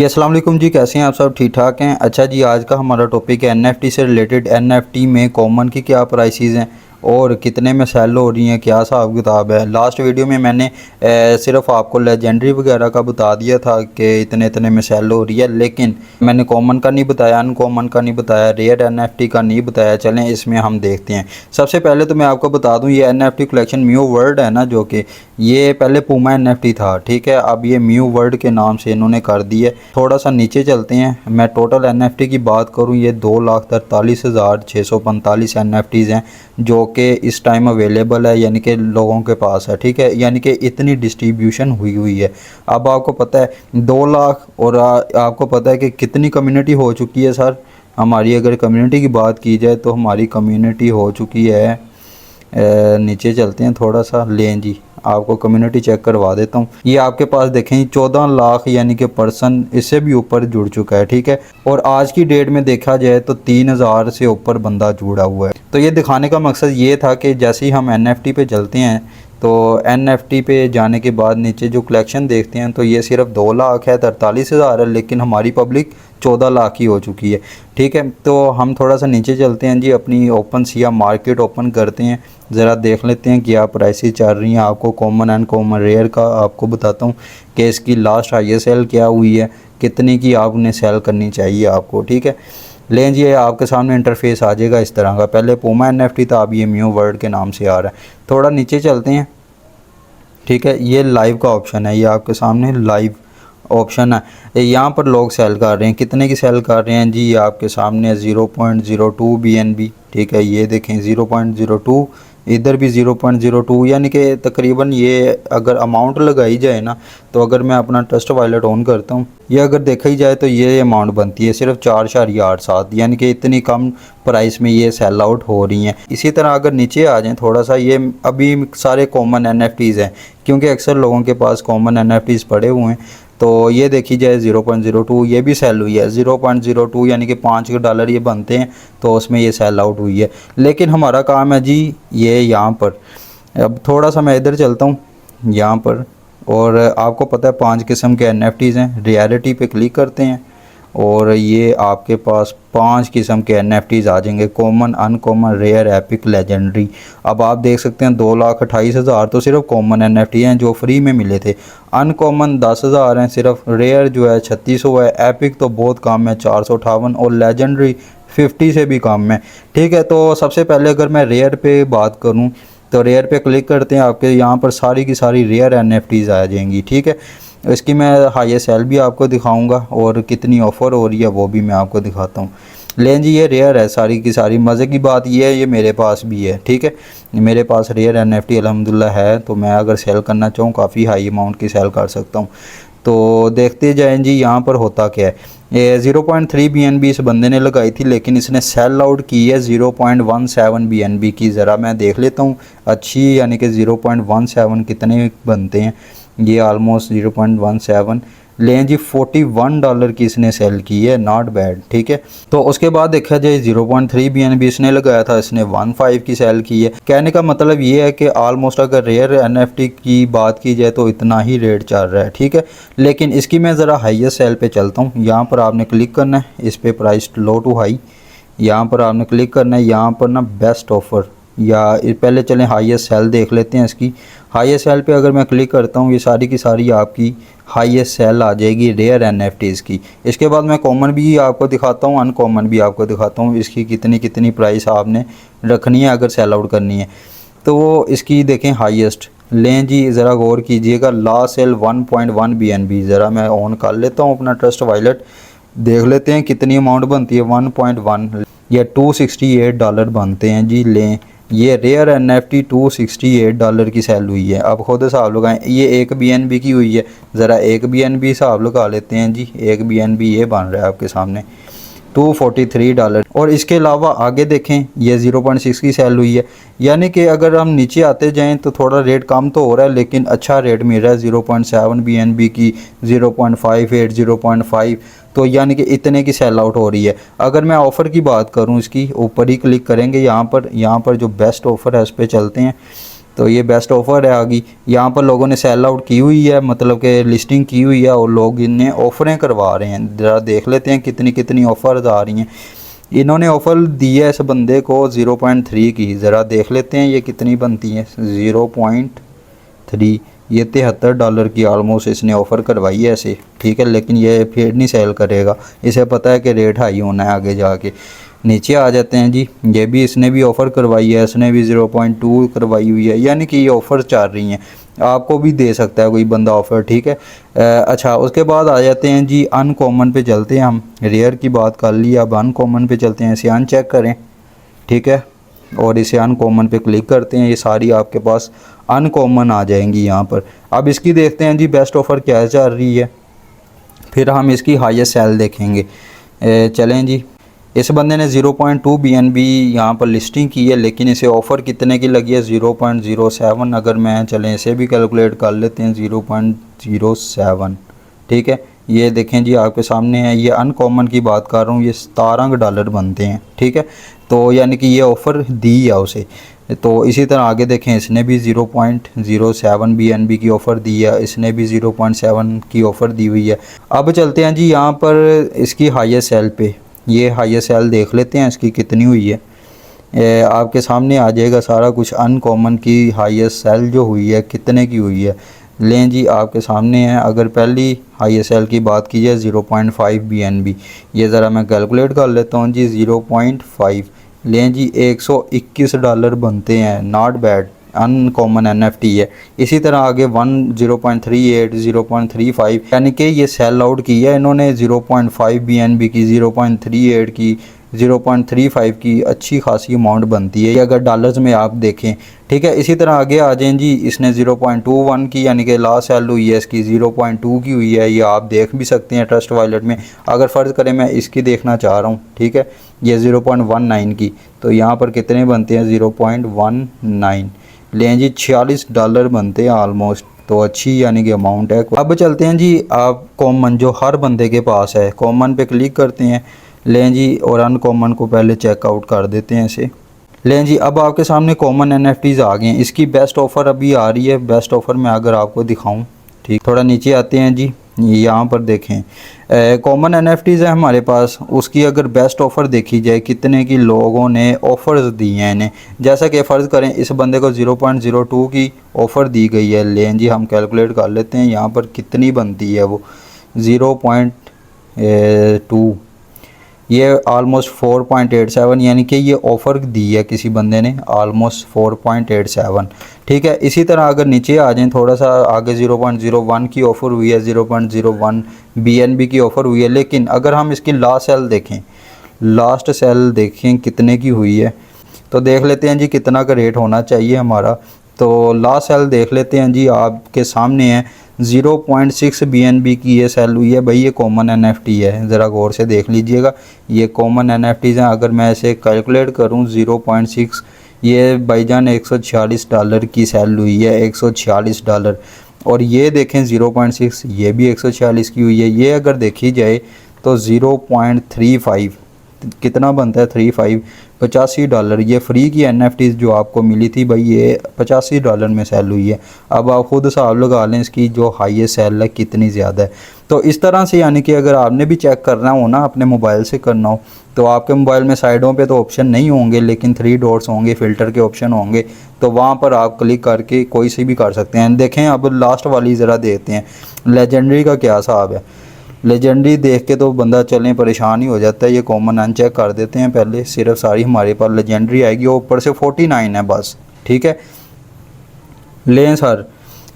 जी अस्सलाम वालेकुम जी, कैसे हैं आप सब? ठीक ठाक हैं। अच्छा जी, आज का हमारा टॉपिक है एनएफटी से रिलेटेड। एनएफटी में कॉमन की क्या प्राइसेस हैं और कितने में सेल हो रही हैं, क्या हिसाब किताब है। लास्ट वीडियो में मैंने सिर्फ आपको लेजेंडरी वगैरह का बता दिया था कि इतने इतने में सेल हो रही है, लेकिन मैंने कॉमन का नहीं बताया, अनकॉमन का नहीं बताया, रेयर एनएफटी का नहीं बताया। चलें इसमें हम देखते हैं। सबसे पहले तो मैं आपको बता दूं, ये एनएफटी कलेक्शन म्यू वर्ल्ड है ना, जो कि ये पहले पूमा एनएफटी था, ठीक है। अब ये म्यू वर्ल्ड के नाम से इन्होंने कर दी है। थोड़ा सा नीचे चलते हैं। मैं टोटल एनएफटी की बात करूं, ये 2,43,645 एनएफटीज़ हैं जो कि इस टाइम अवेलेबल है, यानी कि लोगों के पास है, ठीक है। यानी कि इतनी डिस्ट्रीब्यूशन हुई है। अब आपको पता है 2 लाख, और आपको पता है कि कितनी कम्युनिटी हो चुकी है सर हमारी। अगर कम्युनिटी की बात की जाए तो हमारी कम्युनिटी हो चुकी है, नीचे चलते हैं थोड़ा सा, लें जी आपको कम्युनिटी चेक करवा देता हूँ। ये आपके पास देखें 14 लाख यानी कि पर्सन इससे भी ऊपर जुड़ चुका है, ठीक है। और आज की डेट में देखा जाए तो 3,000 से ऊपर बंदा जुड़ा हुआ है। तो ये दिखाने का मकसद ये था कि जैसे ही हम एनएफटी पे चलते हैं तो एनएफटी पे जाने के बाद नीचे जो कलेक्शन देखते हैं तो ये सिर्फ 2 लाख है, 43,000 है, लेकिन हमारी पब्लिक 14 लाख की हो चुकी है, ठीक है। तो हम थोड़ा सा नीचे चलते हैं जी, अपनी ओपन सिया मार्केट ओपन करते हैं, ज़रा देख लेते हैं क्या प्राइसेस चल रही हैं। आपको कॉमन एंड कॉमन रेयर का आपको बताता हूँ कि इसकी लास्ट हाईएस्ट सेल क्या हुई है, कितनी की आपने सेल करनी चाहिए आपको, ठीक है। लें जी, आपके सामने इंटरफेस आ जाएगा इस तरह का। पहले पूमा एनएफटी था, अब ये म्यू वर्ल्ड के नाम से आ रहा है। थोड़ा नीचे चलते हैं, ठीक है। ये लाइव का ऑप्शन है, ये आपके सामने लाइव ऑप्शन है। यहाँ पर लोग सेल कर रहे हैं, कितने की सेल कर रहे हैं जी, ये आपके सामने 0.02 BNB, ठीक है। ये देखें 0.02, इधर भी 0.02, यानी कि तकरीबन ये अगर अमाउंट लगाई जाए ना, तो अगर मैं अपना ट्रस्ट वॉलेट ऑन करता हूँ, ये अगर देखा ही जाए तो ये अमाउंट बनती है सिर्फ 4.87, यानी कि इतनी कम प्राइस में ये सेल आउट हो रही हैं। इसी तरह अगर नीचे आ जाएं थोड़ा सा, ये अभी सारे कॉमन एनएफटीज़ हैं, क्योंकि अक्सर लोगों के पास कॉमन एनएफटीज़ पड़े हुए हैं। तो ये देखी जाए 0.02, ये भी सेल हुई है 0.02, यानी कि $5 ये बनते हैं, तो उसमें ये सेल आउट हुई है। लेकिन हमारा काम है जी ये यहाँ पर। अब थोड़ा सा मैं इधर चलता हूँ यहाँ पर, और आपको पता है 5 किस्म के एनएफटीज़ हैं। रियलिटी पे क्लिक करते हैं और ये आपके पास 5 किस्म के एनएफटीज़ आ जाएंगे, common, uncommon, rare, epic, legendary. अब आप देख सकते हैं 2,28,000 तो सिर्फ कॉमन एनएफटी हैं जो फ्री में मिले थे। अनकॉमन 10,000 हैं सिर्फ, रेयर जो है 3600 है, एपिक तो बहुत कम है 458, और लेजेंडरी 50 से भी कम है, ठीक है। तो सबसे पहले अगर मैं रेयर पे बात करूँ तो रेयर पे क्लिक करते हैं, आपके यहाँ पर सारी की सारी रेयर एनएफटीज़ आ जाएंगी, ठीक है। इसकी मैं हाईएस्ट सेल भी आपको दिखाऊंगा और कितनी ऑफ़र हो रही है वो भी मैं आपको दिखाता हूँ। लें जी, ये रेयर है सारी की सारी। मज़े की बात ये है, ये मेरे पास भी है, ठीक है। मेरे पास रेयर एनएफटी अल्हम्दुलिल्लाह है, तो मैं अगर सेल करना चाहूँ काफ़ी हाई अमाउंट की सेल कर सकता हूँ। तो देखते जाएँ जी यहाँ पर होता क्या है। ये 0.3 BNB इस बंदे ने लगाई थी, लेकिन इसने सेल आउट की है 0.17 BNB की। ज़रा मैं देख लेता हूँ अच्छी, यानी कि 0.17 कितने बनते हैं। ये आलमोस्ट 0.17, लें जी $41 की इसने सेल की है, नॉट बैड, ठीक है। तो उसके बाद देखा जाए 0.3 BNB इसने लगाया था, इसने 1.5 की सेल की है। कहने का मतलब ये है कि आलमोस्ट अगर रेयर एनएफटी की बात की जाए तो इतना ही रेट चल रहा है, ठीक है। लेकिन इसकी मैं ज़रा हाईएस्ट सेल पे चलता हूँ। यहाँ पर आपने क्लिक करना है, इस पर प्राइस लो टू हाई, यहाँ पर आपने क्लिक करना है। यहाँ पर ना बेस्ट ऑफ़र, या पहले चलें हाईएस्ट सेल देख लेते हैं इसकी। हाईएस्ट सेल पे अगर मैं क्लिक करता हूँ, ये सारी की सारी आपकी हाईएस्ट सेल आ जाएगी रेयर एनएफटीज़ की। इसके बाद मैं कॉमन भी आपको दिखाता हूँ, अनकॉमन भी आपको दिखाता हूँ, इसकी कितनी कितनी प्राइस आपने रखनी है अगर सेल आउट करनी है। तो वो इसकी देखें हाईएस्ट, लें जी ज़रा गौर कीजिएगा, लास्ट सेल 1.1 BNB। ज़रा मैं ऑन कर लेता हूँ अपना ट्रस्ट वॉलेट, देख लेते हैं कितनी अमाउंट बनती है। 1.1 या $268 बनते हैं जी। लें, ये रेयर एनएफटी $268 की सेल हुई है। अब खुद हिसाब लगाएं, ये 1 BNB की हुई है। ज़रा 1 BNB हिसाब लगा लेते हैं जी। 1 BNB ये बन रहा है आपके सामने $243। और इसके अलावा आगे देखें, ये 0.6 की सेल हुई है। यानी कि अगर हम नीचे आते जाएं तो थोड़ा रेट कम तो हो रहा है, लेकिन अच्छा रेट मिल रहा है। 0.7 BNB की, 0.58, 0.5, तो यानी कि इतने की सेल आउट हो रही है। अगर मैं ऑफ़र की बात करूं, इसकी ऊपर ही क्लिक करेंगे, यहाँ पर जो बेस्ट ऑफ़र है उस पर चलते हैं। तो ये बेस्ट ऑफ़र है आगे। यहाँ पर लोगों ने सेल आउट की हुई है, मतलब कि लिस्टिंग की हुई है और लोग इन्हें ऑफ़रें करवा रहे हैं। ज़रा देख लेते हैं कितनी कितनी ऑफ़र्स आ रही हैं। इन्होंने ऑफ़र दी है इस बंदे को 0.3 की, ज़रा देख लेते हैं ये कितनी बनती है। 0.3 ये $73 की आलमोस्ट इसने ऑफ़र करवाई है ऐसे, ठीक है। लेकिन ये फिर नहीं सेल करेगा, इसे पता है कि रेट हाई होना है आगे जाके। नीचे आ जाते हैं जी, ये भी इसने भी ऑफ़र करवाई है, इसने भी 0.2 करवाई हुई है, यानी कि ये ऑफ़र चल रही हैं। आपको भी दे सकता है कोई बंदा ऑफ़र, ठीक है। अच्छा, उसके बाद आ जाते हैं जी अनकॉमन पे चलते हैं। हम रेयर की बात कर ली, अब अनकॉमन पे चलते हैं। इसे अनचेक करें, ठीक है, और इसे अनकॉमन पे क्लिक करते हैं। ये सारी आपके पास अनकॉमन आ जाएंगी यहाँ पर। अब इसकी देखते हैं जी बेस्ट ऑफ़र क्या चल रही है, फिर हम इसकी हाईएस्ट सेल देखेंगे। चलें जी, इस बंदे ने 0.2 BNB यहाँ पर लिस्टिंग की है, लेकिन इसे ऑफ़र कितने की लगी है 0.07। अगर मैं चलें इसे भी कैलकुलेट कर लेते हैं 0.07, ठीक है। ये देखें जी आपके सामने है, ये अनकॉमन की बात कर रहा हूँ, ये $17 बनते हैं, ठीक है। तो यानी कि ये ऑफ़र दी है उसे। तो इसी तरह आगे देखें, इसने भी 0.07 BNB की ऑफ़र दी है, इसने भी 0.7 की ऑफ़र दी हुई है। अब चलते हैं जी यहाँ पर इसकी हाईएस्ट सेल पे। ये हाईएस्ट सेल देख लेते हैं इसकी कितनी हुई है। आपके सामने आ जाएगा सारा कुछ। अनकॉमन की हाईएस्ट सेल जो हुई है कितने की हुई है, लें जी आपके सामने है। अगर पहली हाईएस्ट सेल की बात की जाए 0.5 BNB, ये ज़रा मैं कैलकुलेट कर लेता हूँ जी। 0.5 लें जी, $121 बनते हैं, नॉट बैड। अनकॉमन NFT है। इसी तरह आगे 0.38 0.35, यानी कि ये सेल आउट की है इन्होंने 0.5 BNB की, 0.38 की, 0.35 की। अच्छी खासी अमाउंट बनती है ये अगर डॉलर्स में आप देखें, ठीक है। इसी तरह आगे आ जाएं जी, इसने 0.21 की, यानी कि लास्ट सेल हुई है इसकी 0.2 की हुई है। ये आप देख भी सकते हैं ट्रस्ट वॉलेट में। अगर फ़र्ज़ करें मैं इसकी देखना चाह रहा हूँ, ठीक है, ये 0.19 की, तो यहाँ पर कितने बनते हैं 0.19। लें जी $46 बनते हैं आलमोस्ट, तो अच्छी यानी कि अमाउंट है। अब चलते हैं जी आप कॉमन जो हर बंदे के पास है, कॉमन पे क्लिक करते हैं। लें जी, और अनकॉमन को पहले चेकआउट कर देते हैं इसे। लें जी, अब आपके सामने कॉमन NFTs आ गए हैं। इसकी बेस्ट ऑफ़र अभी आ रही है। बेस्ट ऑफ़र मैं अगर आपको दिखाऊं, ठीक, थोड़ा नीचे आते हैं जी, यहाँ पर देखें कॉमन NFTs है हमारे पास। उसकी अगर बेस्ट ऑफ़र देखी जाए, कितने की लोगों ने ऑफ़र्स दी हैं इन्हें। जैसा कि फ़र्ज़ करें इस बंदे को 0.02 की ऑफ़र दी गई है। लें जी, हम कैलकुलेट कर लेते हैं यहाँ पर कितनी बनती है वो। 0.2 ये आलमोस्ट 4.87, यानी कि ये ऑफ़र दी है किसी बंदे ने आलमोस्ट 4.87, ठीक है। इसी तरह अगर नीचे आ जाएं थोड़ा सा आगे, 0.01 की ऑफ़र हुई है, 0.01 BNB की ऑफ़र हुई है। लेकिन अगर हम इसकी लास्ट सेल देखें कितने की हुई है, तो देख लेते हैं जी कितना का रेट होना चाहिए हमारा। तो लास्ट सेल देख लेते हैं जी, आपके सामने है 0.6 BNB की ये सेल हुई है। भाई ये कॉमन NFT है, ज़रा गौर से देख लीजिएगा। ये कॉमन NFTs हैं। अगर मैं इसे कैलकुलेट करूं 0.6, ये भाईजान $146 की सेल हुई है, $146। और ये देखें 0.6, ये भी 146 की हुई है। ये अगर देखी जाए तो 0.35 कितना बनता है, 35, $85। ये फ्री की NFTs जो आपको मिली थी भाई, ये $85 में सेल हुई है। अब आप खुद हिसाब लगा लें इसकी जो हाईएस्ट सेल है कितनी ज़्यादा है। तो इस तरह से यानी कि अगर आपने भी चेक करना हो ना, अपने मोबाइल से करना हो, तो आपके मोबाइल में साइडों पे तो ऑप्शन नहीं होंगे, लेकिन 3 डॉट्स होंगे, फ़िल्टर के ऑप्शन होंगे, तो वहाँ पर आप क्लिक करके कोई सी भी कर सकते हैं। देखें अब लास्ट वाली ज़रा देखते हैं लेजेंडरी का क्या हिसाब है। लेजेंडरी देख के तो बंदा चलें परेशान ही हो जाता है। ये कॉमन अनचेक कर देते हैं पहले, सिर्फ सारी हमारे पास लेजेंडरी आएगी, ऊपर से 49 है बस, ठीक है। लें सर,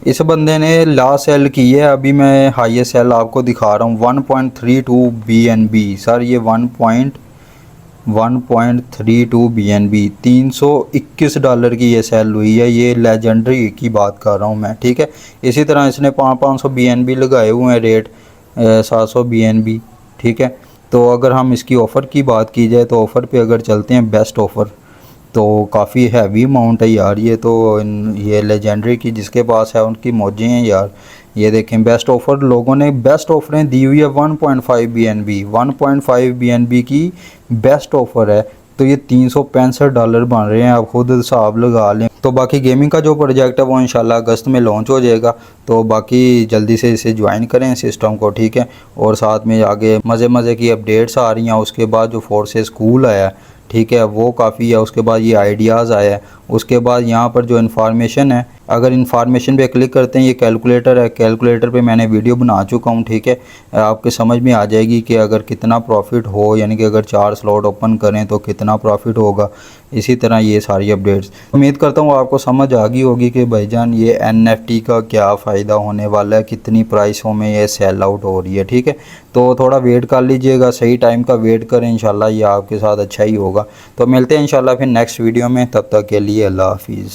इस बंदे ने लास्ट सेल की है, अभी मैं हाईएस्ट सेल आपको दिखा रहा हूँ 1.32 BNB। सर ये 1.32 BNB, $321 की ये सेल हुई है। ये लेजेंडरी की बात कर रहा हूँ मैं, ठीक है। इसी तरह इसने 500 BNB लगाए हुए हैं रेट, 700 BNB, ठीक है। तो अगर हम इसकी ऑफ़र की बात की जाए, तो ऑफ़र पे अगर चलते हैं बेस्ट ऑफ़र, तो काफ़ी हैवी अमाउंट है यार ये तो। ये लेजेंडरी की जिसके पास है उनकी मौजें हैं यार। ये देखें बेस्ट ऑफ़र, लोगों ने बेस्ट ऑफ़रें दी हुई है 1.5 BNB, 1.5 BNB की बेस्ट ऑफ़र है। तो ये $365 बन रहे हैं, आप खुद हिसाब लगा लें। तो बाकी गेमिंग का जो प्रोजेक्ट है वो इंशाल्लाह अगस्त में लॉन्च हो जाएगा। तो बाकी जल्दी से इसे ज्वाइन करें सिस्टम को, ठीक है। और साथ में आगे मज़े मज़े की अपडेट्स आ रही हैं। उसके बाद जो फोर्सेस स्कूल आया, ठीक है, वो काफ़ी है। उसके बाद ये आइडियाज़ आया है। उसके बाद यहाँ पर जो इन्फॉर्मेशन है, अगर इन्फॉर्मेशन पे क्लिक करते हैं, ये कैलकुलेटर है। कैलकुलेटर पे मैंने वीडियो बना चुका हूँ, ठीक है। आपके समझ में आ जाएगी कि अगर कितना प्रॉफिट हो, यानी कि अगर 4 स्लॉट ओपन करें तो कितना प्रॉफिट होगा। इसी तरह ये सारी अपडेट्स, उम्मीद करता हूँ आपको समझ आ गई होगी कि भाईजान ये NFT का क्या फ़ायदा होने वाला है, कितनी प्राइसों में ये सेल आउट हो रही है, ठीक है। तो थोड़ा वेट कर लीजिएगा, सही टाइम का वेट करें, इंशाल्लाह ये आपके साथ अच्छा ही होगा। तो मिलते हैं इंशाल्लाह फिर नेक्स्ट वीडियो में, तब तक के लिए अल्लाह हाफिज़।